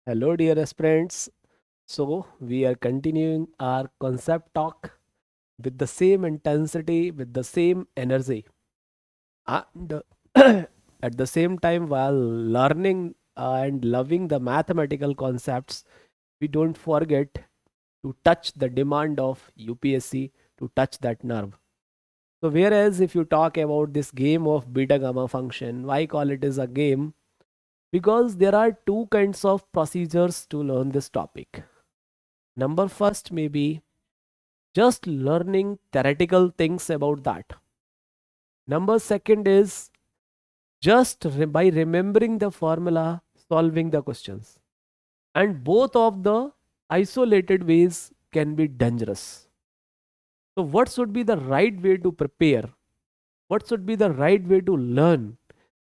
Hello, dear aspirants. So, we are continuing our concept talk with the same intensity, with the same energy, and at the same time, while learning and loving the mathematical concepts, we don't forget to touch the demand of UPSC to touch that nerve. So, whereas if you talk about this game of beta gamma function, why call it as a game? Because there are two kinds of procedures to learn this topic. Number first may be just learning theoretical things about that. Number second is just by remembering the formula, solving the questions. And both of the isolated ways can be dangerous. So, what should be the right way to prepare? What should be the right way to learn?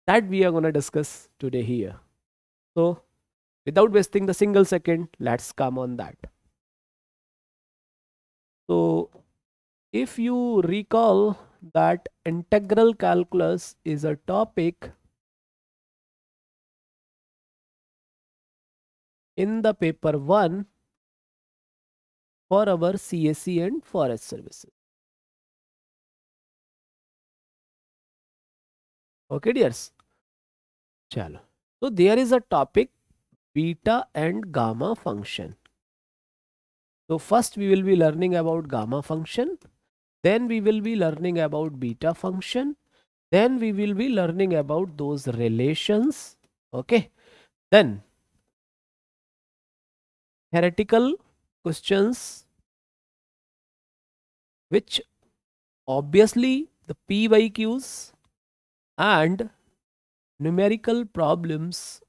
That we are going to discuss today here. So, without wasting the single second, let's come on that. So, if you recall that integral calculus is a topic in the paper 1 for our CSE and forest services. Okay, dears. Chalo. So there is a topic beta and gamma function. So first we will be learning about gamma function. Then we will be learning about beta function. Then we will be learning about those relations. Okay. Then theoretical questions, which obviously the PYQs and numerical problems,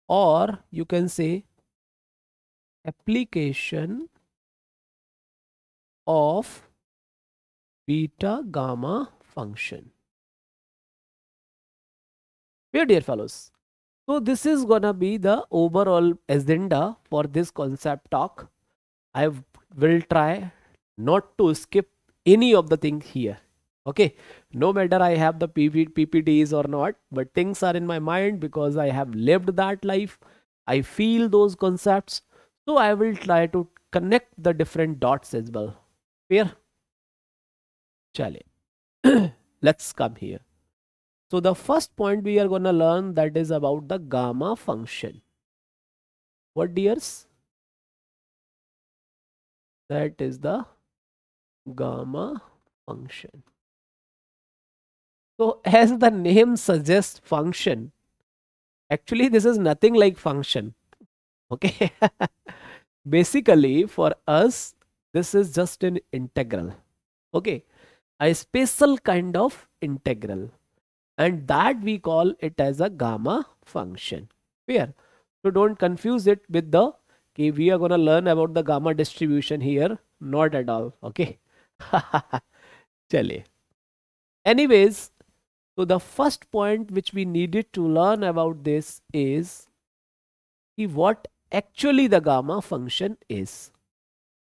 or you can say application of beta gamma function. Dear fellows, so this is gonna be the overall agenda for this concept talk. I will try not to skip any of the things here. Okay, no matter I have the PPTs or not, but things are in my mind because I have lived that life. I feel those concepts, so I will try to connect the different dots as well. Clear? Chale. Let's come here. So the first point we are going to learn, that is about the gamma function. What, dears? That is the gamma function. So as the name suggests, function, actually this is nothing like function. Okay. Basically for us, this is just an integral. Okay. A special kind of integral, and that we call it as a gamma function. Clear? So don't confuse it with the, okay, we are going to learn about the gamma distribution here. Not at all. Okay. Chale. Anyways, so the first point which we needed to learn about this is what actually the gamma function is.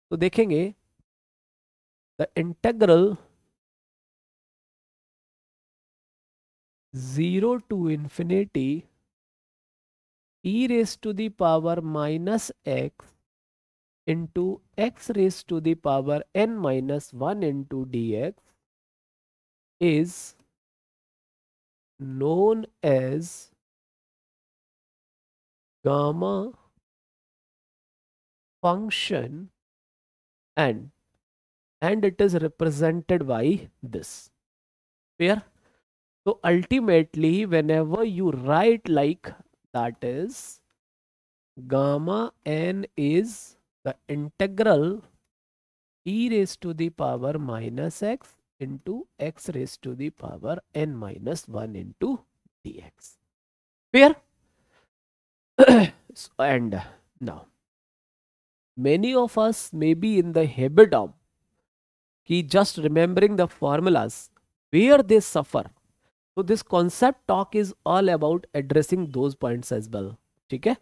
So देखेंगे the integral 0 to infinity e raised to the power minus x into x raised to the power n minus 1 into dx is known as gamma function, and it is represented by this. Where? So ultimately, whenever you write like that, is gamma n is the integral e raised to the power minus x into x raised to the power n minus 1 into dx. Clear? And now, many of us may be in the habit of just remembering the formulas where they suffer. So this concept talk is all about addressing those points as well. ठीक है?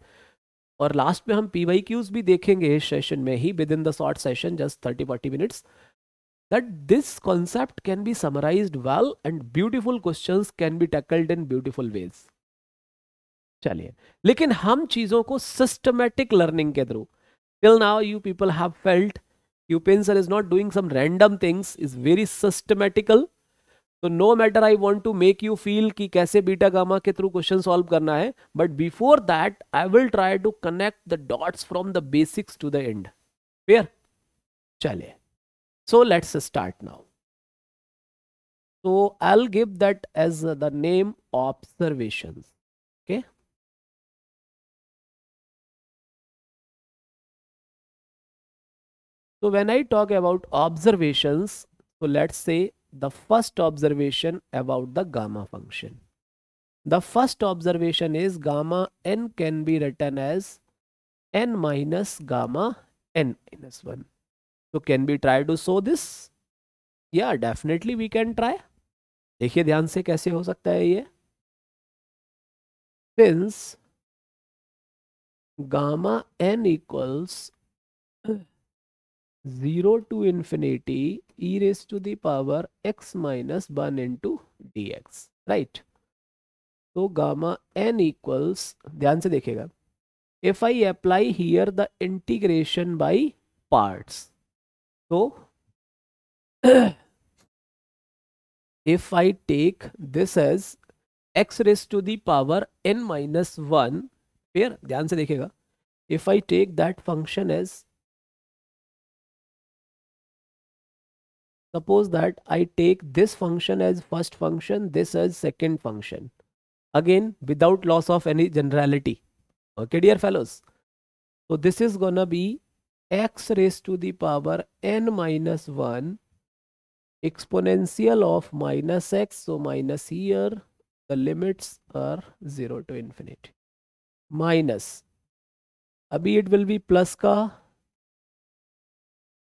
और last में हम PYQs भी देखेंगे इस session में ही, within the short session, just 30-40 minutes, that this concept can be summarized well and beautiful questions can be tackled in beautiful ways. चलिए, लेकिन हम चीजों को सिस्टमेटिक लर्निंग के through, till now you people have felt you pencil is not doing some random things, is very systematical. तो no matter I want to make you feel कि कैसे beta gamma के थ्रू क्वेश्चन सॉल्व करना है, but before that I will try to connect the dots from the basics to the end. Clear? चलिए, so let's start now. So I'll give that as the name observations. Okay. So when I talk about observations, so let's say the first observation about the gamma function. The first observation is gamma n can be written as n minus gamma n minus 1. So can we try to show this? Yeah, definitely we can try. देखिए ध्यान से कैसे हो सकता है ये. Since gamma n equals 0 to infinity e raised to the power x minus 1 into dx, right? तो gamma n equals, ध्यान से देखिएगा, if I apply here the integration by parts, so if I take this as x raised to the power n minus 1, फिर ध्यान से देखिएगा, if I take that function as, suppose that I take this function as first function, this as second function, again without loss of any generality. Okay, dear fellows. So this is gonna be x raised to the power n minus 1 exponential of minus x. So minus here, the limits are 0 to infinity. Minus, abhi it will be plus ka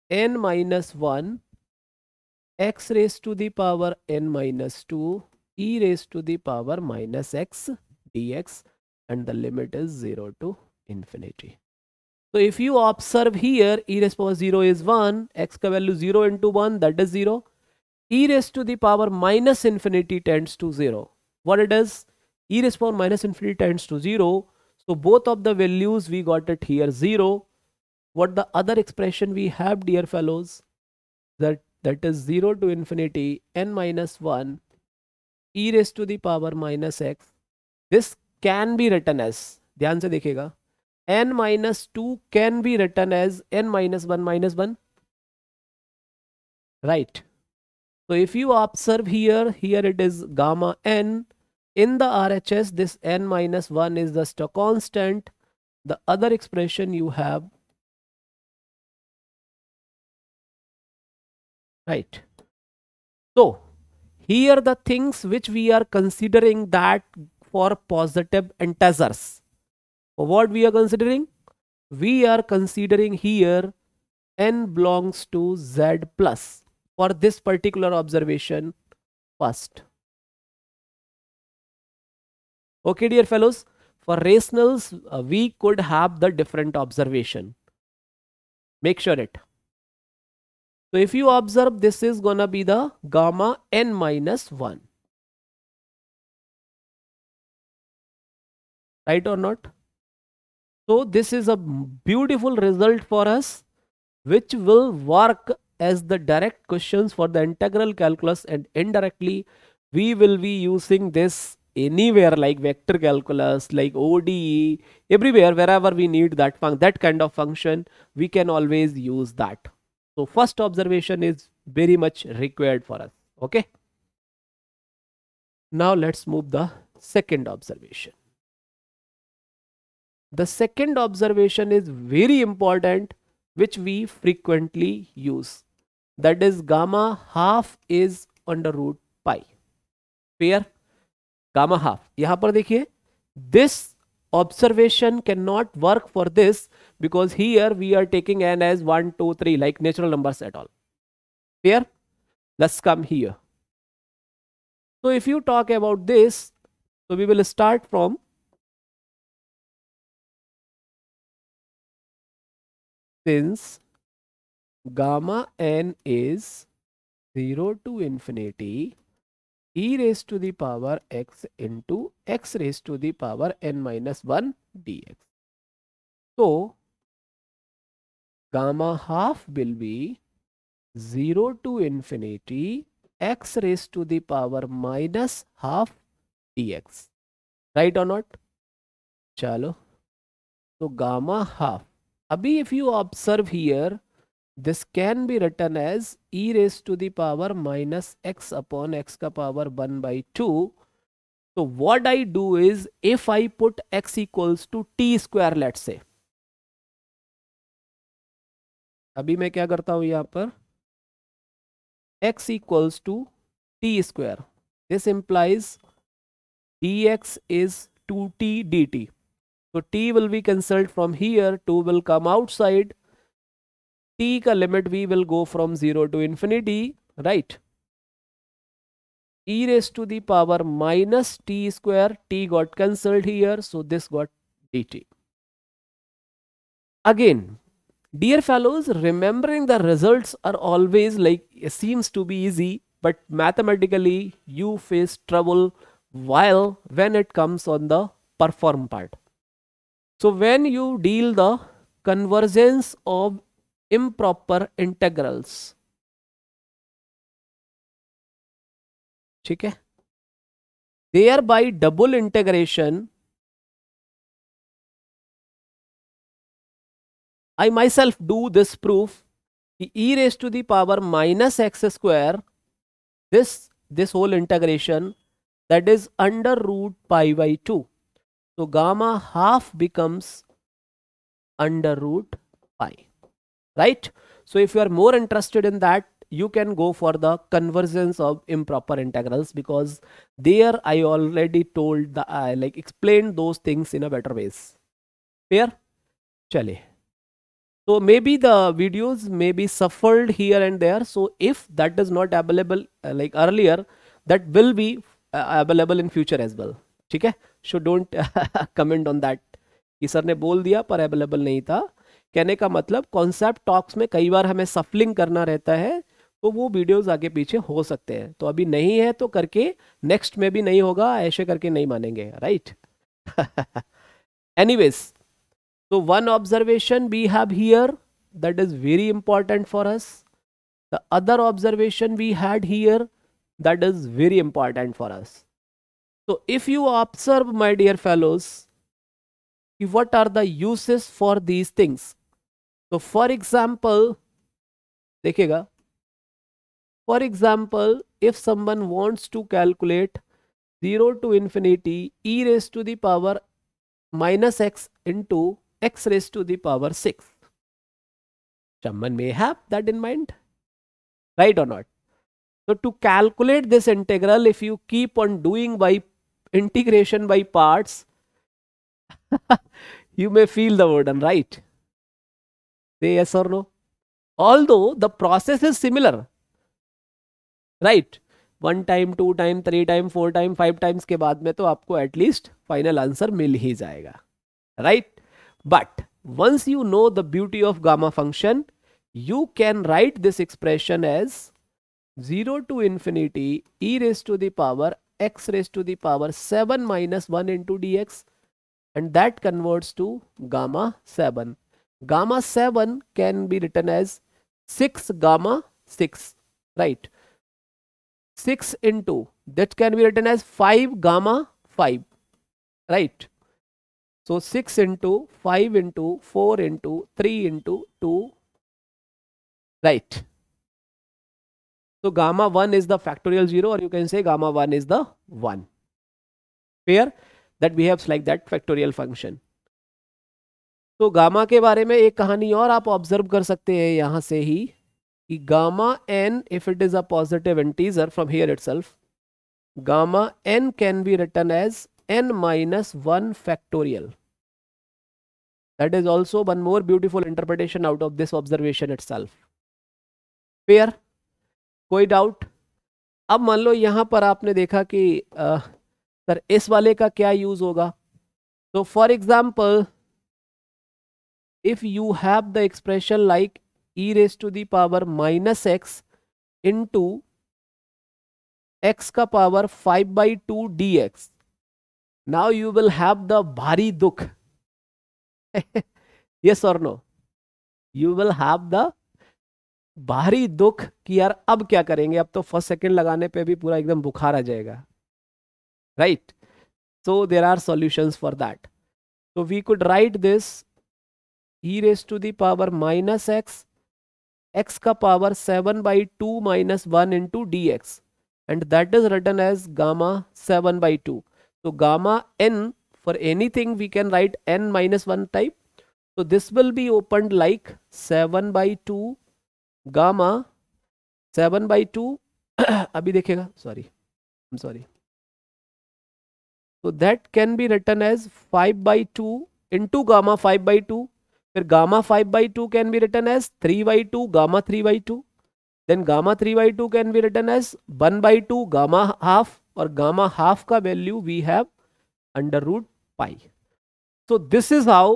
n minus 1 x raised to the power n minus 2 e raised to the power minus x dx, and the limit is 0 to infinity. So if you observe here, e raised to power 0 is 1, x ka value 0 into 1, that is 0. E raised to the power minus infinity tends to 0. What it is? E raised to power minus infinity tends to 0. So both of the values we got it here 0. What the other expression we have, dear fellows? That is 0 to infinity n minus 1 e raised to the power minus x. This can be written as, ध्यान से देखिएगा, n minus 2 can be written as n minus 1 minus 1, right? So if you observe here, here it is gamma n. In the RHS, this n minus 1 is just a constant. The other expression you have, right? So here the things which we are considering that for positive integers. What we are considering? We are considering here n belongs to z plus for this particular observation first. Okay, dear fellows, for rationals, we could have the different observation. Make sure it. So if you observe, this is gonna be the gamma n minus 1. Right or not? So this is a beautiful result for us, which will work as the direct questions for the integral calculus, and indirectly we will be using this anywhere like vector calculus, like ODE, everywhere wherever we need that kind of function, we can always use that. So first observation is very much required for us. Okay. Now let's move the second observation. The second observation is very important, which we frequently use. That is gamma half is under root pi. Where gamma half, यहाँ पर देखिए, this observation cannot work for this because here we are taking n as 1, 2, 3 like natural numbers at all. Clear? Let's come here. So if you talk about this, so we will start from since gamma n is 0 to infinity, e raised to the power x into x raised to the power n minus 1 dx. So gamma half will be 0 to infinity x raised to the power minus half dx. Right or not? Chalo. So gamma half. Abhi if you observe here, this can be written as e raised to the power minus x upon x ka power 1 by 2. So what I do is, if I put x equals to t square, let's say, अभी मैं क्या करता हूं यहां पर, x equals to t square. This implies dx is 2t dt. So t will be cancelled from here, 2 will come outside, t ka limit v will go from 0 to infinity, right? E raised to the power minus t square, t got cancelled here, so this got dt. Again, dear fellows, remembering the results are always like, it seems to be easy, but mathematically you face trouble when it comes on the perform part. So when you deal the convergence of improper integrals, ठीक है, thereby double integration, I myself do this proof, e raised to the power minus x square, this whole integration, that is under root pi by 2. So gamma half becomes under root pi, right? So if you are more interested in that, you can go for the convergence of improper integrals, because there I already told the like explained those things in a better ways. Fair? Chale. So maybe the videos may be shuffled here and there. So if that is not available like earlier, that will be available in future as well. ठीक है? So don't comment on that कि sir ने बोल दिया पर available नहीं था. कहने का मतलब कॉन्सेप्ट टॉक्स में कई बार हमें सफलिंग करना रहता है, तो वो वीडियोस आगे पीछे हो सकते हैं. तो अभी नहीं है तो करके नेक्स्ट में भी नहीं होगा, ऐसे करके नहीं मानेंगे, right? Anyways, so one observation we have here that is very important for us. The other observation we had here that is very important for us. So if you observe, my dear fellows, what are the uses for these things? So for example, देखिएगा, for example, if someone wants to calculate 0 to infinity e raised to the power minus x into x raised to the power 6. Someone may have that in mind, right or not? So to calculate this integral, if you keep on doing by integration by parts, you may feel the burden, right? Say yes or no. Although the process is similar, right? 1 time, 2 time, 3 time, 4 time, 5 times के बाद में तो आपको at least final answer मिल ही जाएगा, right? But once you know the beauty of gamma function, you can write this expression as 0 to infinity e raised to the power x raised to the power 7 minus 1 into dx, and that converts to gamma 7. Gamma 7 can be written as 6 gamma 6, right? 6 into, that can be written as 5 gamma 5, right? So 6 into 5 into 4 into 3 into 2, right? So gamma 1 is the factorial 0, or you can say gamma 1 is the 1. Fair? That behaves like that factorial function. तो gamma के बारे में एक कहानी और आप observe कर सकते हैं यहां से ही, कि gamma n, if it is a positive integer from here itself, gamma n can be written as n minus 1 factorial. That is also one more beautiful interpretation out of this observation itself. Fair? कोई doubt? अब मान लो यहां पर आपने देखा कि sir इस वाले का क्या यूज होगा. तो for example, if you have the expression like e raised to the power minus x into x का power 5/2 dx. Now you will have the भारी दुख. Yes or no? You will have the भारी दुख कि यार अब क्या करेंगे, अब तो फर्स्ट सेकंड लगाने पे भी पूरा एकदम बुखार आ जाएगा. Right. So there are solutions for that. So we could write this e raised to the power minus x का power 7/2 minus 1 into dx, and that is written as gamma 7/2. So gamma n, for anything we can write n minus 1 type. So this will be opened like 7/2 gamma 7/2. अभी देखेगा, sorry, I'm sorry. So that can be written as 5/2 into gamma 5/2. फिर gamma 5/2 can be written as 3/2 gamma 3/2. Then gamma 3/2 can be written as 1/2 gamma half, और gamma half का value we have under root pi. So this is how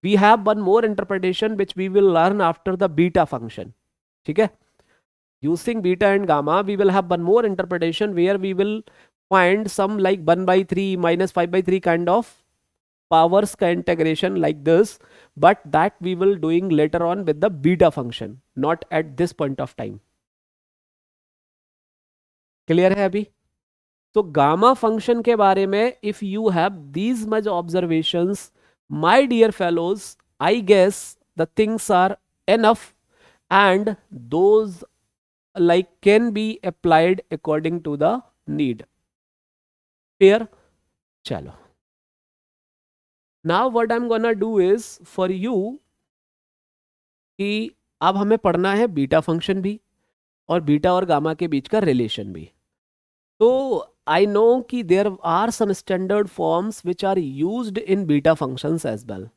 we have one more interpretation which we will learn after the beta function. ठीक है? Using beta and gamma, we will have one more interpretation where we will find some like 1/3 minus 5/3 kind of powers का integration like this, but that we will doing later on with the beta function, not at this point of time. Clear है अभी? तो gamma function के बारे में if you have these much observations, my dear fellows, I guess the things are enough and those like can be applied according to the need. Clear? Chalo. Now what I'm gonna do is for you कि अब हमें पढ़ना है beta function भी और beta और gamma के बीच का रिलेशन भी. तो I know कि there are some standard forms which are used in beta functions as well.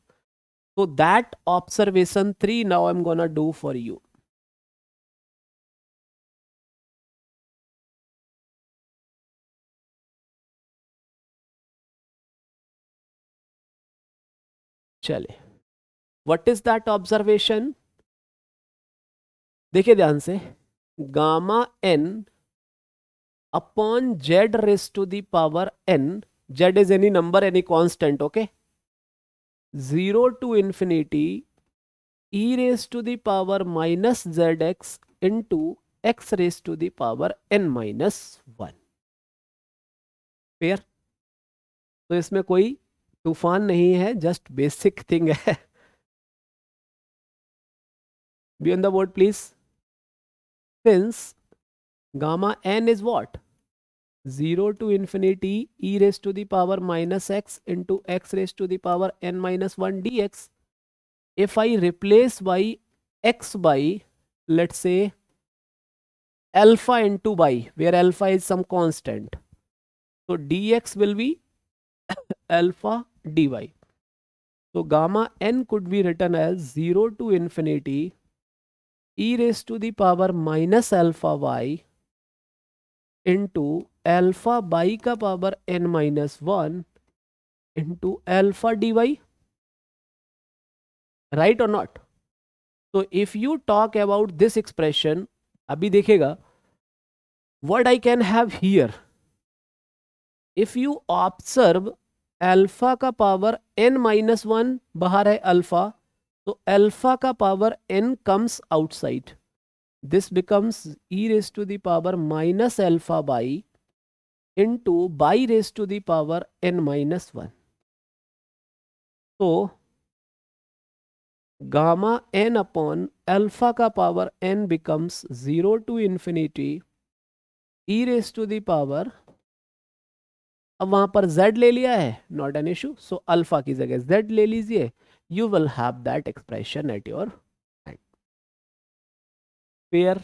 So that observation 3 now I'm gonna do for you. चले, व्हाट इज दैट ऑब्जर्वेशन? देखिए ध्यान से, gamma n upon z raise to the power n, z is any number, any constant, okay, 0 to infinity e raise to the power minus zx into x raise to the power n minus 1. Clear? तो इसमें कोई तूफान नहीं है, just basic thing है. Be on the board please. Since gamma n is what? 0 to infinity e raised to the power minus x into x raised to the power n minus 1 dx. If I replace by x by, let's say, alpha into y, where alpha is some constant, so dx will be alpha dy. So gamma n could be written as 0 to infinity e raised to the power minus alpha y into alpha by का power n minus 1 into alpha dy. Right or not? So if you talk about this expression, अभी देखेगा what I can have here. If you observe alpha का power n minus 1 बाहर है alpha, तो alpha का power n comes outside. This becomes e raise to the power minus alpha by into by raise to the power n minus 1. तो gamma n upon alpha का power n becomes 0 to infinity e raise to the power, अब वहां पर z ले लिया है, not an issue, so alpha की जगह z ले लीजिए, you will have that expression at your hand. Clear?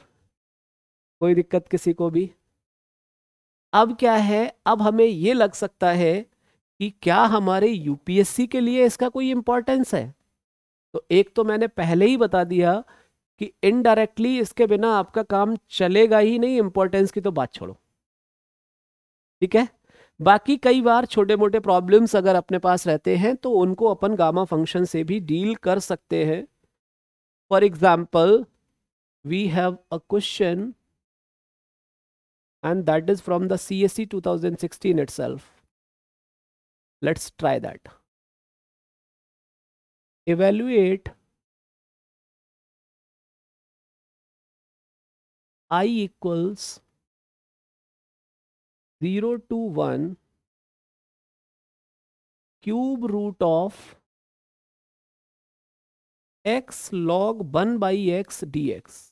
कोई दिक्कत किसी को भी? अब क्या है, अब हमें ये लग सकता है कि क्या हमारे यूपीएससी के लिए इसका कोई इंपॉर्टेंस है. तो एक तो मैंने पहले ही बता दिया कि इनडायरेक्टली इसके बिना आपका काम चलेगा ही नहीं, इंपॉर्टेंस की तो बात छोड़ो. ठीक है? बाकी कई बार छोटे मोटे प्रॉब्लम्स अगर अपने पास रहते हैं तो उनको अपन गामा फंक्शन से भी डील कर सकते हैं. For example we have a question and that is from the CSE 2016 itself. Let's try that. Evaluate I equals 0 to 1 cube root of x log 1 by x dx.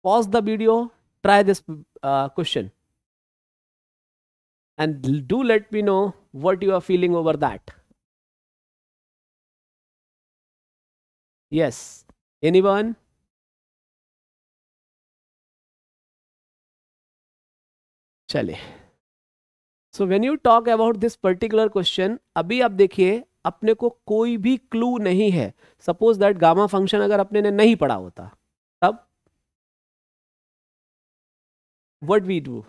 Pause the video, try this question, and do let me know what you are feeling over that. Yes, anyone? चले. So when you talk about this particular question, अभी आप देखिए अपने को कोई भी clue नहीं है. सपोज दैट गामा फंक्शन अगर अपने ने नहीं पढ़ा होता तब what we do?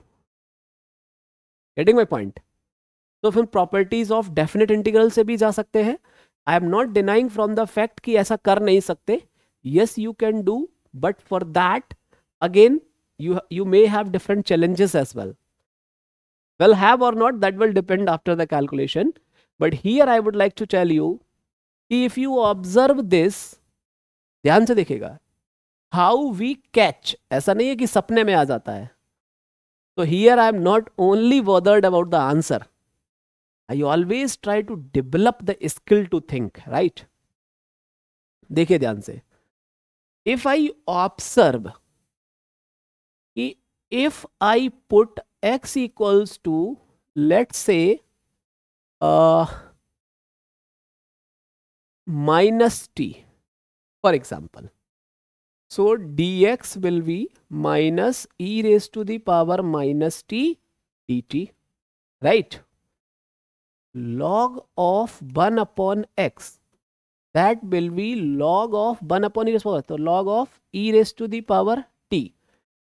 Getting my point? तो फिर प्रॉपर्टीज ऑफ डेफिनेट इंटीग्रल से भी जा सकते हैं. I am not denying from the fact कि ऐसा कर नहीं सकते. Yes you can do, but for that again you may have different challenges as well. Well, have or not, that will depend after the calculation. But here I would like to tell you कि if you observe this, ध्यान से देखिएगा, how we catch, ऐसा नहीं है कि सपने में आ जाता है. So here I am not only bothered about the answer. I always try to develop the skill to think, right? देखिए ध्यान से. If I observe कि if I put x equals to, let's say, minus t, for example. So dx will be minus e raised to the power minus t dt, right? Log of 1 upon x, that will be log of 1 upon e raised to the power, so log of e raised to the power t,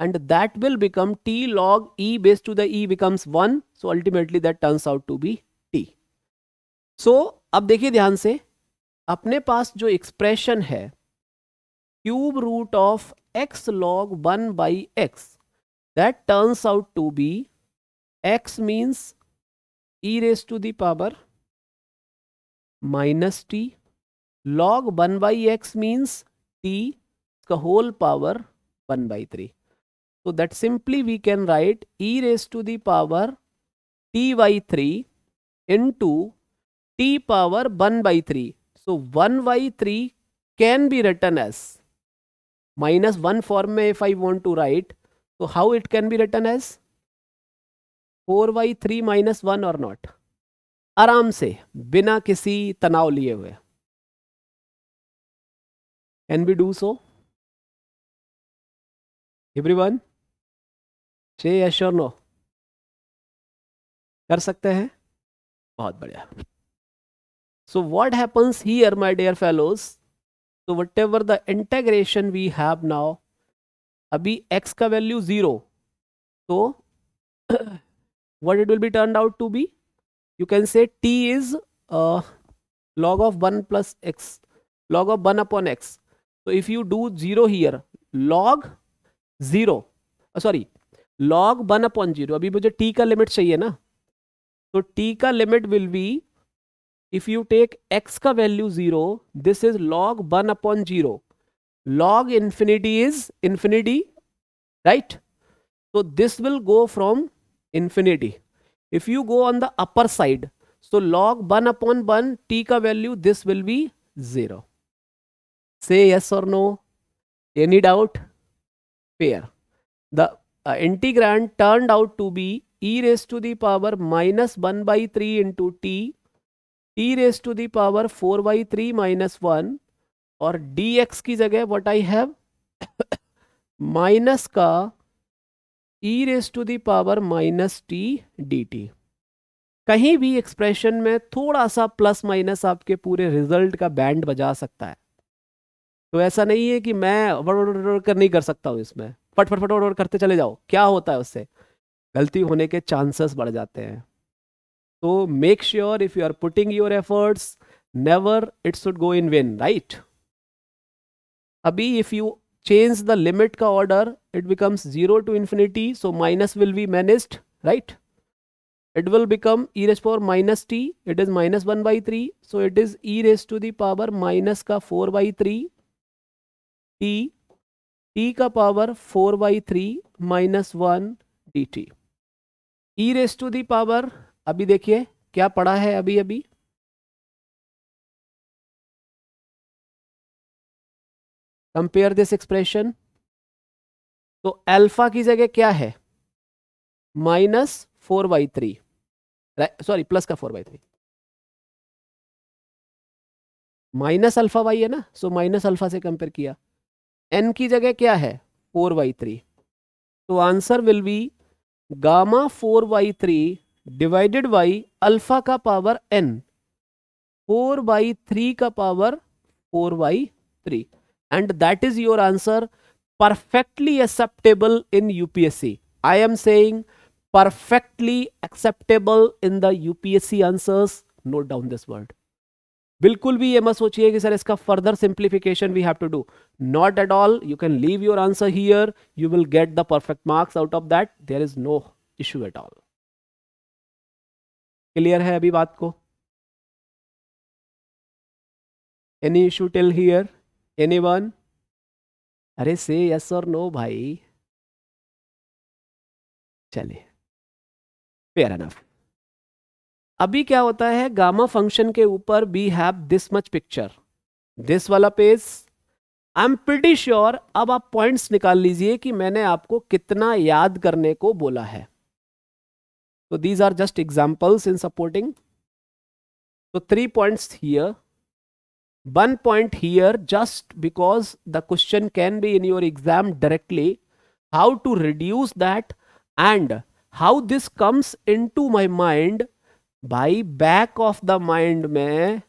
and that will become t log e base to the e becomes 1, so ultimately that turns out to be t. So अब देखिए ध्यान से, अपने पास जो expression है cube root of x log 1 by x, that turns out to be x means e raised to the power minus t, log 1 by x means t का whole power 1 by 3. So that simply we can write e raised to the power t by 3 into t power 1 by 3. So 1 by 3 can be written as minus 1 form में if I want to write. So how it can be written as 4 by 3 minus 1 or not? आराम से बिना किसी तनाव लिए हुए. Can we do so? Everyone? Say yes or no. कर सकते हैं? बहुत बढ़िया. So what happens here, my dear fellows? So whatever the integration we have now, अभी x का वैल्यू 0, तो what it will be turned out to be? You can say t is log of 1 plus x, log of 1 upon x. So if you do 0 here, log 0, sorry, log 1 upon 0, अभी मुझे t का limit चाहिए ना, तो t का limit will be, if you take x का value 0, this is log 1 upon 0, log infinity is infinity, right? So this will go from infinity. If you go on the upper side, so log 1 upon 1, t का value, this will be 0. Say yes or no. Any doubt? Fair. The integrand turned out to be e raised to the power minus 1 by 3 into t raised to the power 4 by 3 minus 1, और dx की जगह what I have minus का e raised to the power minus t dt. कहीं भी expression में थोड़ा सा plus minus आपके पूरे रिजल्ट का बैंड बजा सकता है. तो ऐसा नहीं है कि मैं कर नहीं कर सकता हूँ, इसमें फट करते चले जाओ. क्या होता है उससे? गलती होने के चांसेस बढ़ जाते हैं. तो make sure if you are putting your efforts, never it should go in vain, right? अभी if you change the limit का order, it becomes 0 to infinity, so minus will be managed, right? It will become e raised to power minus t, it is minus 1 by 3, so it is e raised to the power minus का 4 by 3 t, t का power 4 by 3 minus 1 dt. e raised to the power, अभी देखिए क्या पढ़ा है अभी अभी, compare this expression, तो अल्फा की जगह क्या है, -4/3, सॉरी प्लस का 4/3, माइनस अल्फा वाई है ना, सो माइनस अल्फा से कंपेयर किया, एन की जगह क्या है 4/3, तो answer will be gamma 4/3 divided by alpha का पावर n, 4/3 का power 4/3, and that is your answer, perfectly acceptable in UPSC. I am saying perfectly acceptable in the UPSC answers. Note down this word. बिल्कुल भी ये मत सोचिए कि sir इसका further simplification we have to do, not at all. You can leave your answer here, you will get the perfect marks out of that, there is no issue at all. Clear है अभी बात को? Any issue till here, anyone? अरे say yes और no भाई. चलिए, fair enough. अभी क्या होता है, गामा फंक्शन के ऊपर we have this much picture, this वाला page. I am pretty sure अब आप पॉइंट्स निकाल लीजिए कि मैंने आपको कितना याद करने को बोला है. तो these are just examples in supporting. तो 3 points here, 1 point here, just because the question can be in your exam directly, how to reduce that and how this comes into my mind. भाई back of the mind में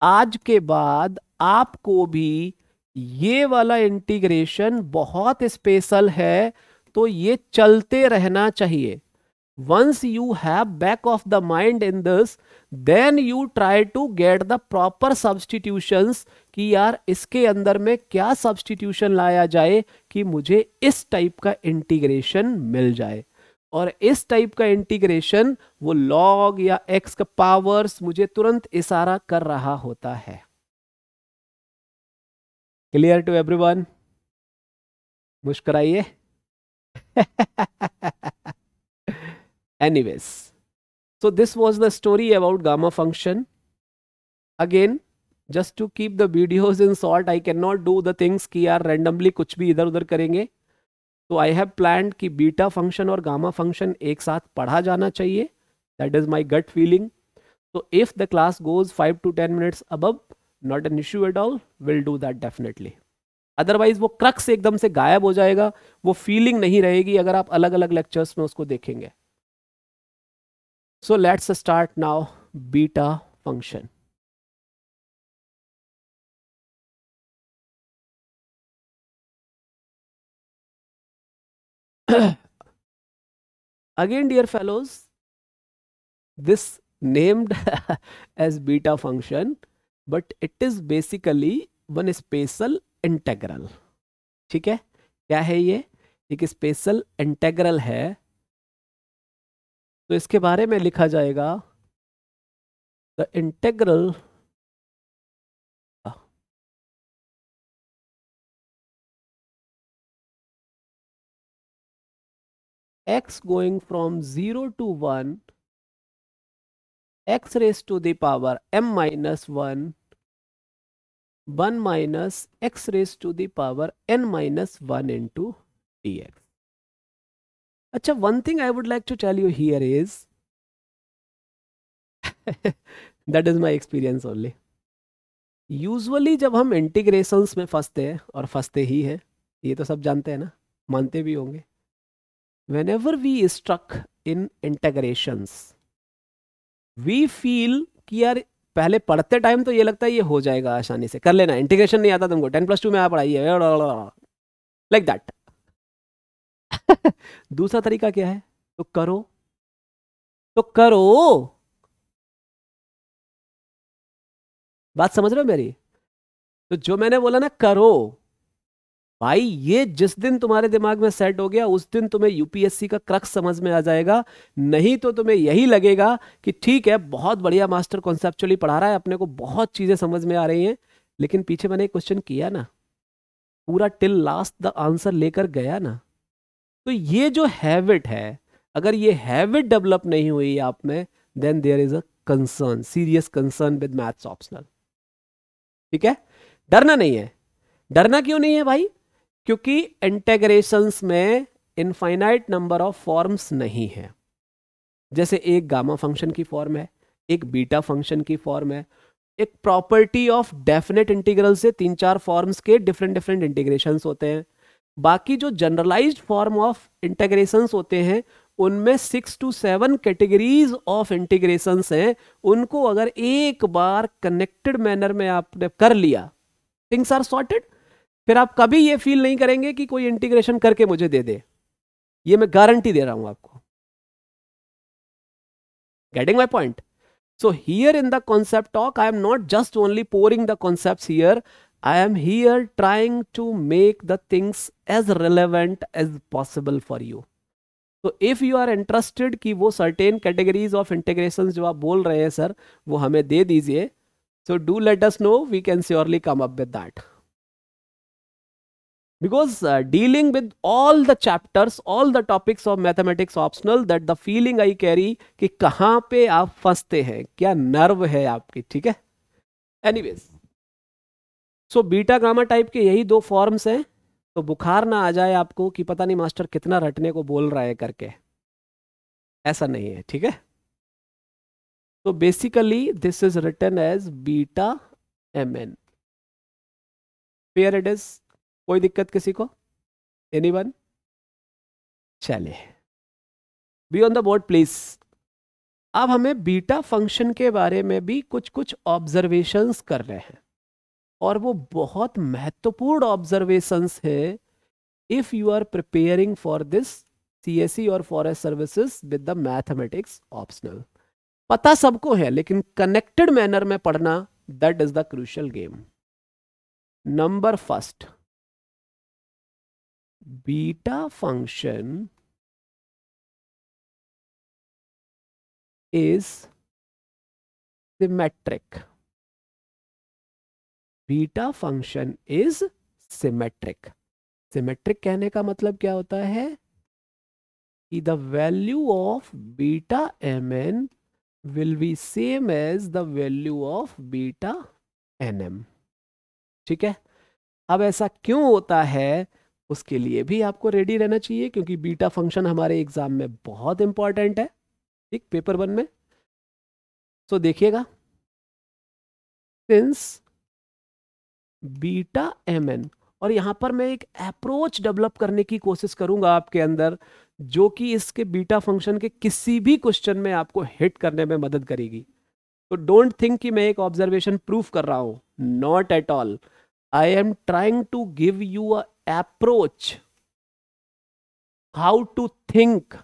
आज के बाद आपको भी ये वाला इंटीग्रेशन बहुत स्पेशल है, तो ये चलते रहना चाहिए. Once you have back of the mind in this, then you try to get the proper substitutions कि यार इसके अंदर में क्या सब्स्टिट्यूशन लाया जाए कि मुझे इस टाइप का इंटीग्रेशन मिल जाए. और इस टाइप का इंटीग्रेशन वो लॉग या एक्स का पावर्स मुझे तुरंत इशारा कर रहा होता है. Clear to everyone? मुस्कुराइए. Anyways, so this was the story about gamma function. Again, just to keep the videos in short, I cannot do the things कि यार randomly कुछ भी इधर उधर करेंगे. तो आई हैव प्लान्ड कि बीटा फंक्शन और गामा फंक्शन एक साथ पढ़ा जाना चाहिए. That is my gut feeling. तो if the class goes 5 to 10 minutes above, not an issue at all, will do that definitely. Otherwise वो क्रक्स एकदम से गायब हो जाएगा, वो फीलिंग नहीं रहेगी अगर आप अलग अलग लेक्चर्स में उसको देखेंगे. सो let's start now beta function. Again, dear fellows, this named as beta function, but it is basically one special integral. ठीक है, क्या है ये? एक स्पेशल इंटेग्रल है. तो इसके बारे में लिखा जाएगा the integral x going from 0 to 1, x raised to the power m minus 1 minus x raised to the power n minus 1 into dx. अच्छा, one thing I would like to tell you here is that is my experience only. Usually जब हम integrations में फंसते हैं, और फंसते ही हैं, ये तो सब जानते हैं ना, मानते भी होंगे. Whenever we struck in integrations, we feel कि यार पहले पढ़ते टाइम तो ये लगता है ये हो जाएगा आसानी से, कर लेना, इंटीग्रेशन नहीं आता तुमको, 10+2 में आप पढ़ाइए, लाइक दैट. दूसरा तरीका क्या है? तो करो, तो करो. बात समझ रहे हो मेरी? तो जो मैंने बोला ना करो, भाई ये जिस दिन तुम्हारे दिमाग में सेट हो गया उस दिन तुम्हें यूपीएससी का क्रक्स समझ में आ जाएगा। नहीं तो तुम्हें यही लगेगा कि ठीक है बहुत बढ़िया मास्टर कॉन्सेप्चुअली पढ़ा रहा है, अपने को बहुत चीजें समझ में आ रही हैं, लेकिन पीछे मैंने एक क्वेश्चन किया ना, पूरा टिल लास्ट द आंसर लेकर गया ना। तो ये जो हैबिट है, अगर ये हैबिट डेवलप नहीं हुई आप में, then there is a concern, serious concern with maths optional. ठीक है, डरना नहीं है। डरना क्यों नहीं है भाई? क्योंकि इंटेग्रेशंस में इनफाइनाइट नंबर ऑफ फॉर्म्स नहीं है। जैसे एक गामा फंक्शन की फॉर्म है, एक बीटा फंक्शन की फॉर्म है, एक प्रॉपर्टी ऑफ डेफिनेट इंटीग्रल से 3-4 फॉर्म्स के डिफरेंट डिफरेंट इंटीग्रेशंस होते हैं। बाकी जो जनरलाइज्ड फॉर्म ऑफ इंटीग्रेशंस होते हैं उनमें 6 to 7 कैटेगरीज ऑफ इंटीग्रेशंस हैं। उनको अगर एक बार कनेक्टेड मैनर में आपने कर लिया, थिंग्स आर सॉर्टेड। फिर आप कभी ये फील नहीं करेंगे कि कोई इंटीग्रेशन करके मुझे दे दे, ये मैं गारंटी दे रहा हूं आपको। Getting my point? So here in the concept talk, I am not just only pouring the concepts here. I am here trying to make the things as relevant as possible for you. So if you are interested कि वो certain categories of integrations जो आप बोल रहे हैं sir, वो हमें दे दीजिए. So do let us know. We can surely come up with that. Because dealing with all the chapters, all the topics of mathematics optional, that the feeling I carry कि कहाँ पे आप फंसते हैं, क्या नर्व है आपकी, ठीक है? Anyways, so beta gamma type के यही दो फॉर्म्स हैं, तो बुखार ना आ जाए आपको कि पता नहीं मास्टर कितना रटने को बोल रहा है करके, ऐसा नहीं है, ठीक है? तो basically this is written as beta mn. Here it is. कोई दिक्कत किसी को? एनीवन? चले, B on the board please. अब हमें बीटा फंक्शन के बारे में भी कुछ कुछ ऑब्जर्वेशंस कर रहे हैं, और वो बहुत महत्वपूर्ण ऑब्जर्वेशंस है if you are preparing for this CSE और forest services with the mathematics optional. पता सबको है, लेकिन कनेक्टेड मैनर में पढ़ना, that is the crucial game. Number first, beta function is symmetric. Beta function is symmetric. Symmetric कहने का मतलब क्या होता है कि the value of beta mn will be same as the value of beta nm. ठीक है? अब ऐसा क्यों होता है, उसके लिए भी आपको रेडी रहना चाहिए, क्योंकि बीटा फंक्शन हमारे एग्जाम में बहुत इंपॉर्टेंट है, ठीक, पेपर 1 में। तो देखिएगा, सिंस बीटा mn, और यहां पर मैं एक अप्रोच डेवलप करने की कोशिश करूंगा आपके अंदर, जो कि इसके बीटा फंक्शन के किसी भी क्वेश्चन में आपको हिट करने में मदद करेगी। तो डोंट थिंक कि मैं एक ऑब्जर्वेशन प्रूफ कर रहा हूं, not at all. I am trying to give you a approach how to think.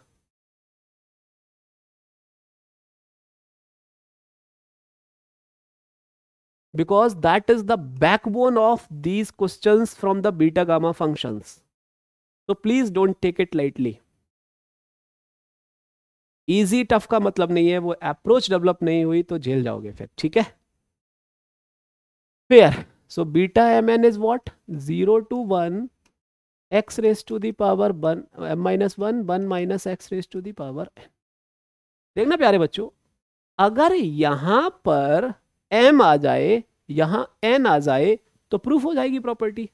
Because that is the backbone of these questions from the beta gamma functions. So please don't take it lightly. Easy tough का मतलब नहीं है, वो approach develop नहीं हुई तो झेल जाओगे फिर, ठीक है? Fair. So beta mn is what? 0 to 1 x raised to the power 1 minus 1 1 minus x raised to the power n. देखना प्यारे बच्चों, अगर यहां पर m आ जाए, यहां n आ जाए, तो प्रूफ हो जाएगी प्रॉपर्टी।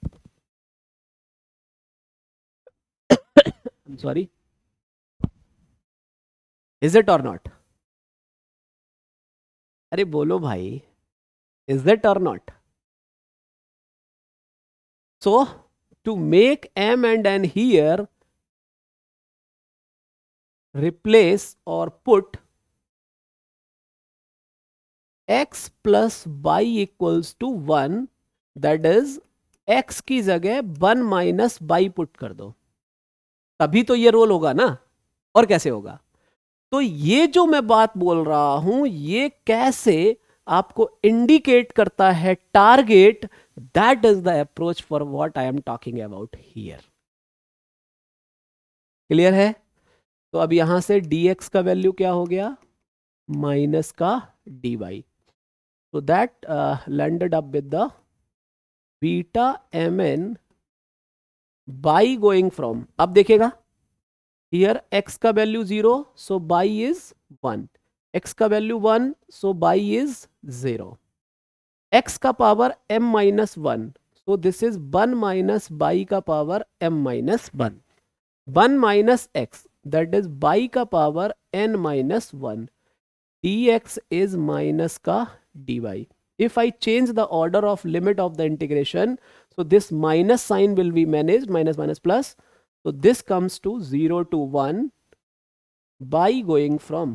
सॉरी, इज इट और नॉट? अरे बोलो भाई, इज इट और not? So to make m and n here, replace or put x plus y equals to 1, that is x की जगह 1 minus y पुट कर दो, तभी तो ये रोल होगा ना, और कैसे होगा? तो ये जो मैं बात बोल रहा हूं, ये कैसे आपको इंडिकेट करता है target that is the approach for what I am talking about here. Clear है? तो अब यहां से dx का वैल्यू क्या हो गया, माइनस का dy। तो that landed up with the beta mn y going from, अब देखेगा हियर x का value 0, so y is 1, x का value 1, so y is 0, x का power m minus 1, so this is 1 minus y का power m minus 1, 1 minus x, that is y का power n minus 1, dx is minus का dy. If I change the order of limit of the integration, so this minus sign will be managed, minus minus plus, so this comes to 0 to 1 by going from,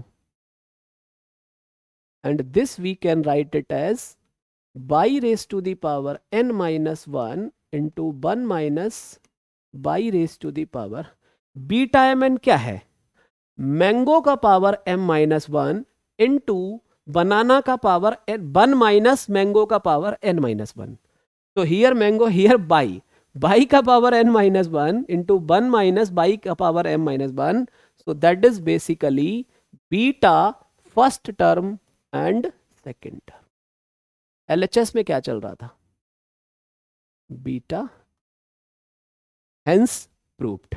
and this we can write it as by raised to the power n minus 1 into 1 minus by raised to the power beta mn क्या है, mango का power m minus 1 into banana का power 1 minus mango का power n minus 1। तो here mango, here y, y का power n minus 1 into 1 minus y का power m minus 1, so that is basically beta first term and second term. LHS में क्या चल रहा था, beta, hence proved.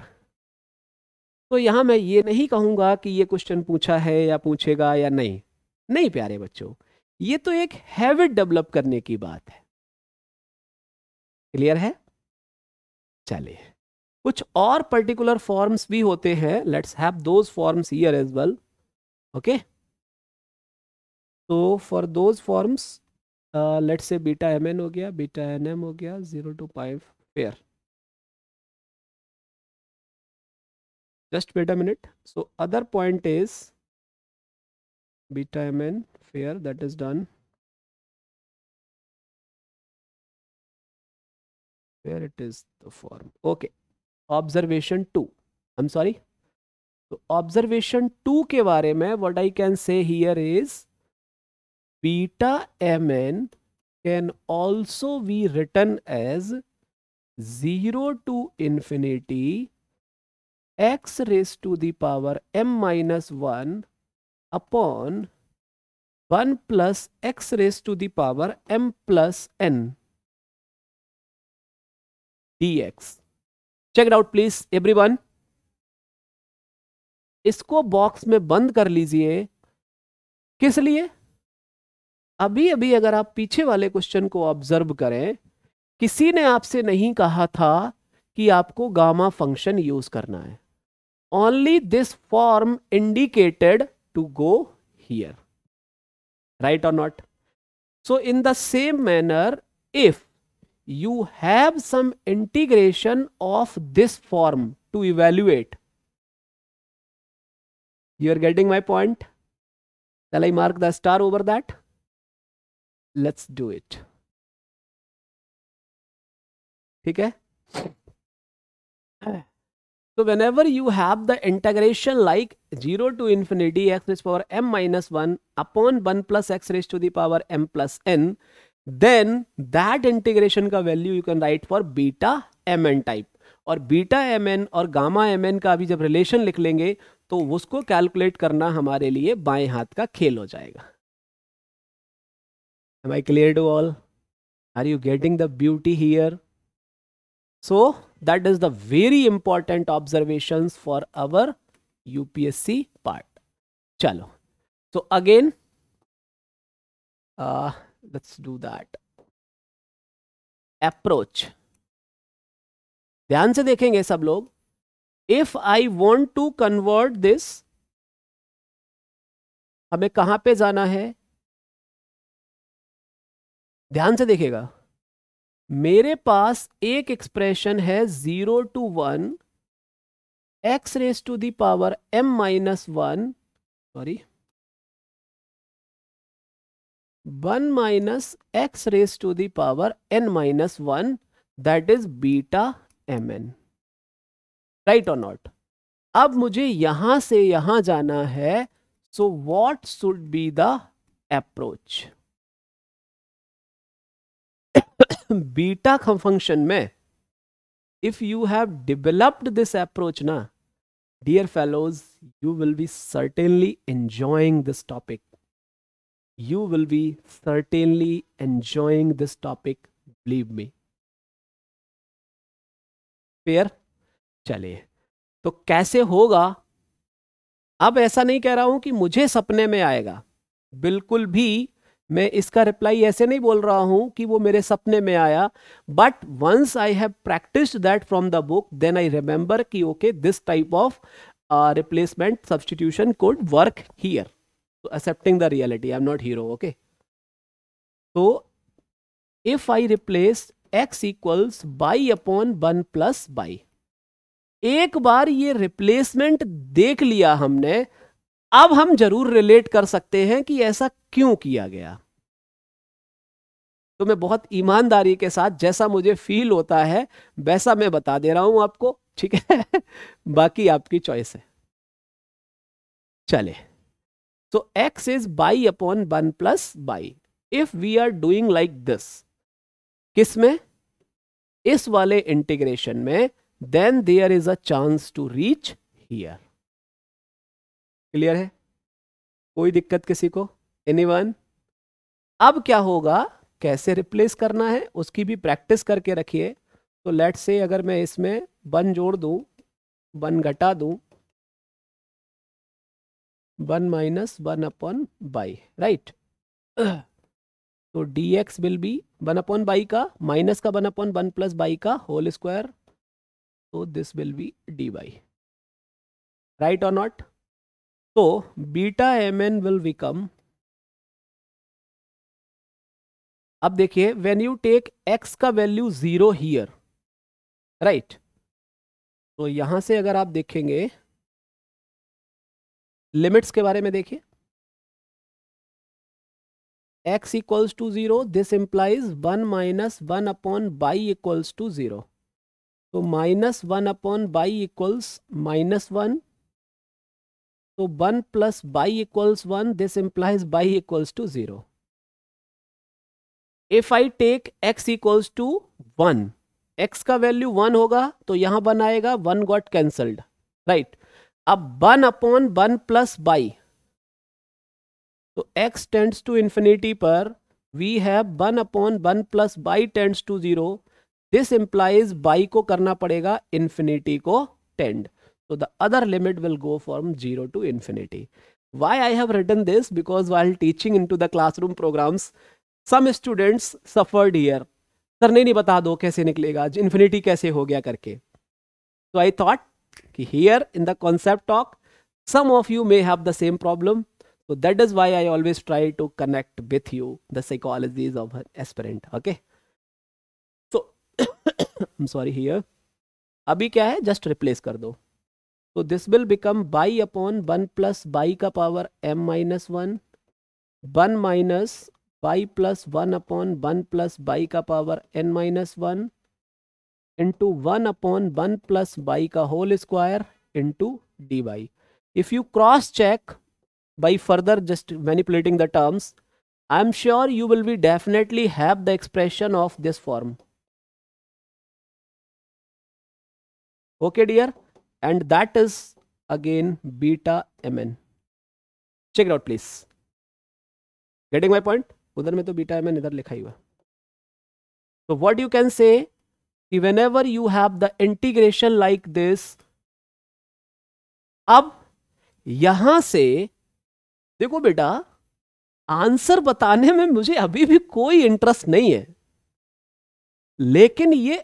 तो यहां मैं ये नहीं कहूंगा कि ये क्वेश्चन पूछा है या पूछेगा या नहीं, नहीं प्यारे बच्चों, ये तो एक हैबिट डेवलप करने की बात है। क्लियर है? चलिए, कुछ और पर्टिकुलर फॉर्म्स भी होते हैं, let's have those forms here as well. Okay, तो for those forms let's say beta mn हो गया, बीटा nm हो गया, 0 to 5 fair. Just wait a minute. So other point is beta mn fair, that is done. Where it is the form. Okay. Observation 2. I'm sorry. So observation 2 के बारे में what I can say here is beta mn can also be written as 0 to infinity x raised to the power m minus 1 upon 1 plus x raised to the power m plus n dx. Check it out please everyone. इसको box में बंद कर लीजिए। किस लिए? अभी अभी अगर आप पीछे वाले क्वेश्चन को ऑब्जर्व करें, किसी ने आपसे नहीं कहा था कि आपको गामा फंक्शन यूज करना है। Only this form indicated to go here, right or not? So in the same manner, if you have some integration of this form to evaluate, you are getting my point? Shall I mark the star over that? Let's do it. ठीक है? So whenever you have the integration like 0 to infinity x raised to the power m minus 1 upon 1 plus x raised to the power m plus n, then that integration का value you can write for beta mn type. और beta mn और gamma mn का अभी जब relation लिख लेंगे तो उसको कैलकुलेट करना हमारे लिए बाएं हाथ का खेल हो जाएगा। Am I clear to all? Are you getting the beauty here? So that is the very important observations for our UPSC part. Chalo. So again, let's do that. Approach. ध्यान से देखेंगे सब लोग. If I want to convert this, हमें कहां पे जाना है? ध्यान से देखिएगा. मेरे पास एक एक्सप्रेशन है 0 to 1 x raised to the power m minus 1, sorry, 1 minus x raised to the power n minus 1, that is beta mn, right or not? अब मुझे यहां से यहां जाना है, so what should be the approach? Beta function में if you have developed this approach ना, dear fellows, you will be certainly enjoying this topic. You will be certainly enjoying this topic, believe me. Fair? चलिए, तो कैसे होगा? अब ऐसा नहीं कह रहा हूं कि मुझे सपने में आएगा, बिल्कुल भी मैं इसका रिप्लाई ऐसे नहीं बोल रहा हूं कि वो मेरे सपने में आया, but once I have practised that from the book, then I remember कि okay this type of replacement substitution could work here. So accepting the reality, I'm not hero, okay? So if I replace x equals by upon 1 plus by, एक बार ये replacement देख लिया हमने, अब हम जरूर relate कर सकते हैं कि ऐसा क्यों किया गया। तो मैं बहुत ईमानदारी के साथ जैसा मुझे फील होता है वैसा मैं बता दे रहा हूं आपको, ठीक है? बाकी आपकी चॉइस है। चले, तो x is by upon 1 plus by. If we are doing like this, किसमें? इस वाले इंटीग्रेशन में, then there is a chance to reach here. Clear है? कोई दिक्कत किसी को? एनीवन? अब क्या होगा, कैसे रिप्लेस करना है उसकी भी प्रैक्टिस करके रखिए। तो लेट्स से अगर मैं इसमें 1 जोड़ दूं, 1 घटा दूं, 1 माइनस 1 अपॉन बाई, राइट? तो dx will be 1 upon by का माइनस का 1 अपॉन 1 प्लस बाई का होल स्क्वायर, तो this will be dy, right और नॉट? तो बीटा mn विल बिकम, अब देखिए व्हेन यू टेक x का वैल्यू 0 हियर, राइट? तो यहां से अगर आप देखेंगे लिमिट्स के बारे में, देखिए x equals to 0, this implies 1 minus 1 upon by equals to 0। तो माइनस 1 अपॉन बाई इक्वल्स -1, तो 1 plus by equals 1, this implies by equals to 0। If I take x equals to 1, x का वैल्यू 1 होगा तो यहां 1 आएगा, 1 गॉट कैंसल्ड, राइट? अब 1 upon 1 plus by, तो x tends to infinity पर we have 1 upon 1 plus by tends to 0, this implies by को करना पड़ेगा इंफिनिटी को tend, so the other limit will go from 0 to infinity. Why I have written this? Because while teaching into the classroom programs, some students suffered here. Sir नहीं बता दो कैसे निकलेगा, infinity कैसे हो गया करके। So I thought कि here in the concept talk, some of you may have the same problem. So that is why I always try to connect with you the psychologies of an aspirant. Okay. So I'm sorry here. अभी क्या है, just replace कर दो। तो this will become y upon 1 plus y का power m minus 1, 1 minus y plus 1 upon 1 plus y का power n minus 1 into 1 upon 1 plus y का whole square into d y. If you cross check by further just manipulating the terms, I am sure you will be definitely have the expression of this form. Okay dear, and that is again beta mn. Check it out please. Getting my point? उधर में तो beta mn इधर लिखा ही हुआ। So what you can say, whenever you have the integration like this, अब यहां से देखो बेटा, आंसर बताने में मुझे अभी भी कोई इंटरेस्ट नहीं है, लेकिन ये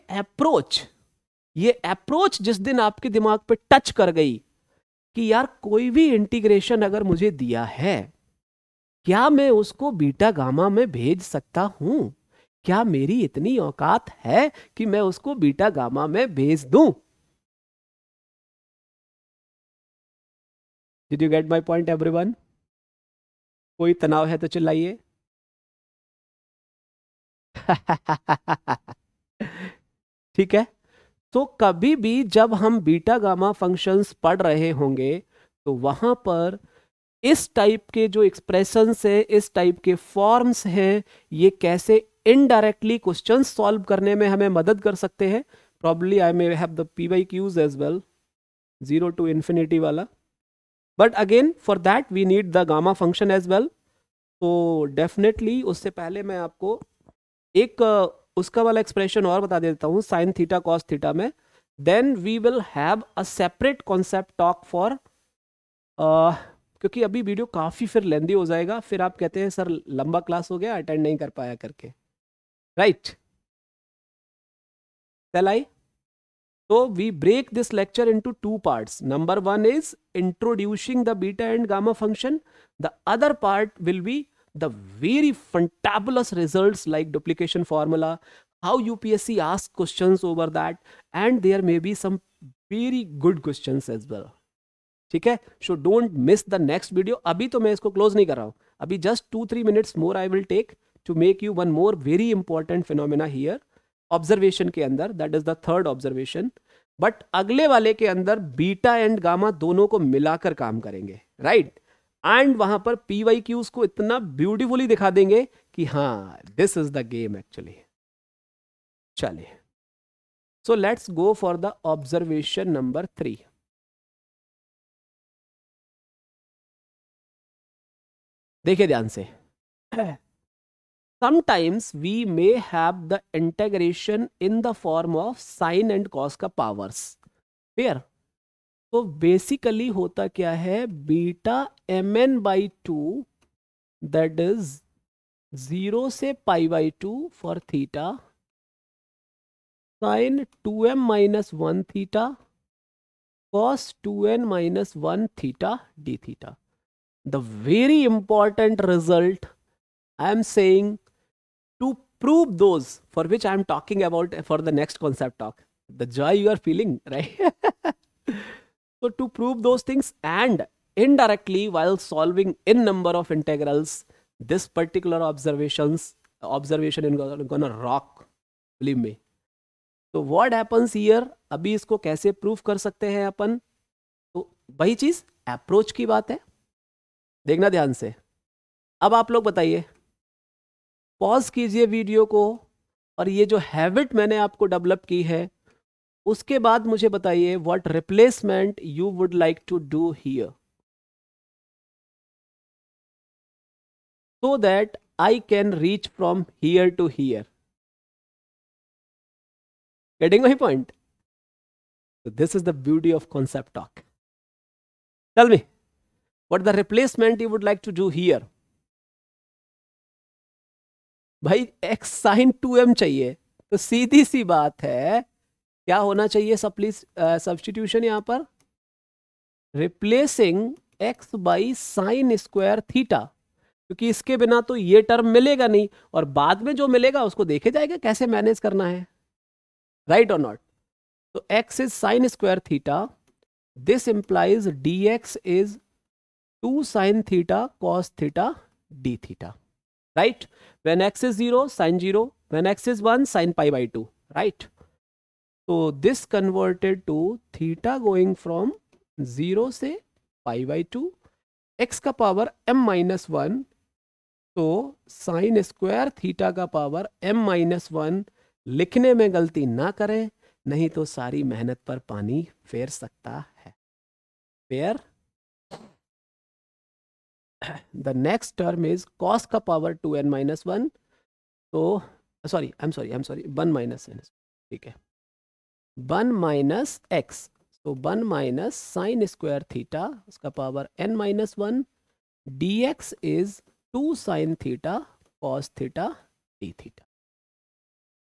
अप्रोच जिस दिन आपके दिमाग पे टच कर गई कि यार कोई भी इंटीग्रेशन अगर मुझे दिया है, क्या मैं उसको बीटा गामा में भेज सकता हूं? क्या मेरी इतनी औकात है कि मैं उसको बीटा गामा में भेज दूं? Did you get my point everyone? कोई तनाव है तो चिल्लाइए। ठीक है, तो कभी भी जब हम बीटा गामा फंक्शंस पढ़ रहे होंगे तो वहां पर इस टाइप के जो एक्सप्रेशंस है, इस टाइप के फॉर्म्स हैं, ये कैसे इनडायरेक्टली क्वेश्चन सॉल्व करने में हमें मदद कर सकते हैं. Probably I may have the PYQs as well, 0 to infinity वाला. But again for that we need the gamma function as well. तो डेफिनेटली उससे पहले मैं आपको एक उसका वाला एक्सप्रेशन और बता देता हूँ साइन थीटा कॉस थीटा में. Then we will have a separate concept talk for, क्योंकि अभी वीडियो काफ़ी फिर लेंदी हो जाएगा, फिर आप कहते हैं सर लंबा क्लास हो गया, अटेंड नहीं कर पाया करके. राइट, चल आई. So we break this lecture into two parts. Number one is introducing the beta and gamma function. The other part will be the very fantabulous results like duplication formula, how UPSC asks questions over that, and there may be some very good questions as well. ठीक है, so don't miss the next video. अभी तो मैं इसको close नहीं कर रहा हूँ, अभी just 2-3 minutes more I will take to make you one more very important phenomena here. Observation के अंदर, that is the third observation. But अगले वाले के अंदर बीटा एंड गामा दोनों को मिलाकर काम करेंगे. राइट, एंड वहां पर PYQs को इतना ब्यूटीफुली दिखा देंगे कि हाँ this is the game actually. चलिए, so let's go for the observation number 3. देखिए ध्यान से. Sometimes we may have the integration in the form of sine and cos का powers. Fair? तो बेसिकली होता क्या है, बीटा mn/2 that is 0 से π/2 for theta, sin 2m-1 theta, cos 2n-1 theta d theta. The very important result I am saying to prove those for which I am talking about for the next concept talk. The joy you are feeling, right? So to prove those things and indirectly while solving n number of integrals, this particular observation is gonna rock, believe me. So what happens here? अभी इसको कैसे proof कर सकते हैं अपन? तो वही चीज approach की बात है, देखना ध्यान से. अब आप लोग बताइए, पॉज कीजिए वीडियो को, और ये जो हैबिट मैंने आपको डेवलप की है उसके बाद मुझे बताइए what replacement you would like to do here so that I can reach from here to here. Getting my point? This is the beauty of concept talk. Tell me what the replacement you would like to do here. भाई x sin 2m चाहिए, तो सीधी सी बात है क्या होना चाहिए सब, please substitution यहां पर, replacing x by sine square theta, क्योंकि इसके बिना तो ये टर्म मिलेगा नहीं, और बाद में जो मिलेगा उसको देखे जाएगा कैसे मैनेज करना है. राइट और नॉट? तो x is sine square theta, this implies dx is 2 sin theta cos theta d theta. Right? When x is 0, sin 0. When x is 1, sin π/2. Right? So this converted to theta going from 0 से π/2, x का power m-1. तो sin square theta का power m-1 लिखने में गलती ना करें, नहीं तो सारी मेहनत पर पानी फेर सकता है. Fair? The next term is cos का power 2n-1. तो sorry, I'm sorry 1 minus n. ठीक है, 1 minus x, तो 1 minus sin square theta उसका power n-1, dx is 2 sin theta cos theta d theta.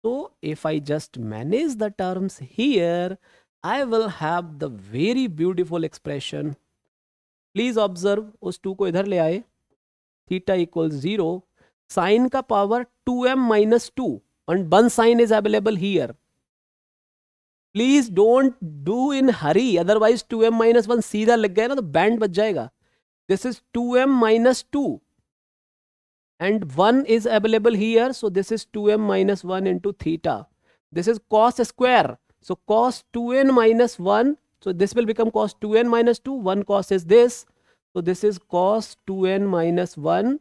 So if I just manage the terms here, I will have the very beautiful expression. Please observe, उस 2 को इधर ले आए, theta equal 0, sign का power 2m-2 and 1 sin is available here. Please don't do in Hari, otherwise 2m-1 सीधा लग गया ना तो बैंड बच जाएगा. This is 2m-2 and 1 is available here, so this is 2m-1 into theta. This is cos square, so cos 2n-1, so this will become cos 2n-2. 1 cos is this, so this is cos 2n-1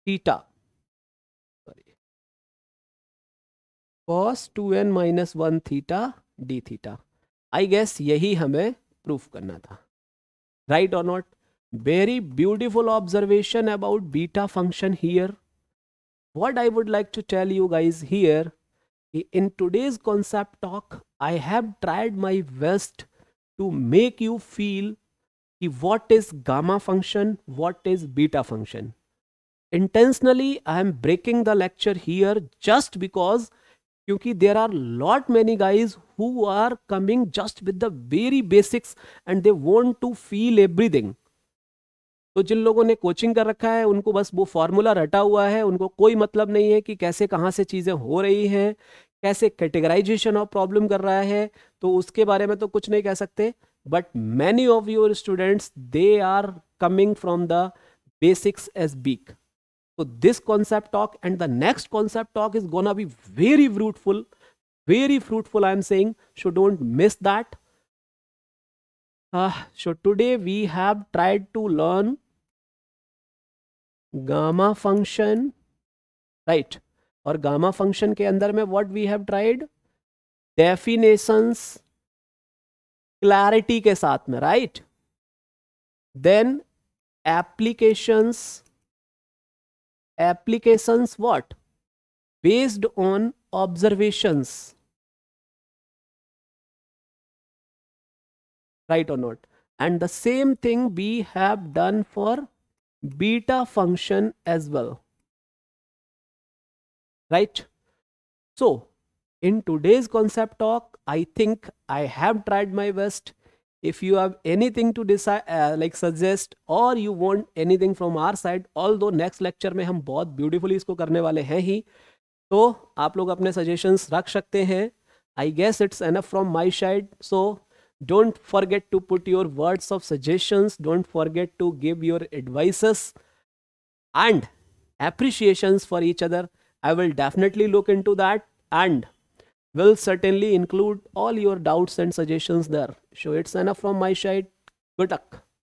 theta. Sorry, cos 2n minus 1 theta d theta. I guess यही हमें proof करना था, right or not? Very beautiful observation about beta function here. What I would like to tell you guys here, in today's concept talk, I have tried my best to make you feel what is gamma function, what is beta function. Intentionally, I am breaking the lecture here just because there are lot many guys who are coming just with the very basics and they want to feel everything. तो जिन लोगों ने coaching कर रखा है उनको बस वो formula रटा हुआ है, उनको कोई मतलब नहीं है कि कैसे कहाँ से चीज़ें हो रही हैं, कैसे कैटेगराइजेशन ऑफ प्रॉब्लम कर रहा है, तो उसके बारे में तो कुछ नहीं कह सकते. But many of your students they are coming from the basics as weak. So this concept talk and the next concept talk is gonna be very fruitful, I am saying, so don't miss that. So today we have tried to learn gamma function, right? और gamma function के अंदर में what we have tried, definitions clarity के साथ में, right? Then applications what? Based on observations, right or not? And the same thing we have done for beta function as well, right? So in today's concept talk, I think I have tried my best. If you have anything to decide, like suggest, or you want anything from our side, although next lecture में हम बहुत beautifully इसको करने वाले हैं ही, तो आप लोग अपने suggestions रख सकते हैं. I guess it's enough from my side. So don't forget to put your words of suggestions. Don't forget to give your advices and appreciations for each other. I will definitely look into that and will certainly include all your doubts and suggestions there. So it's enough from my side. Good luck.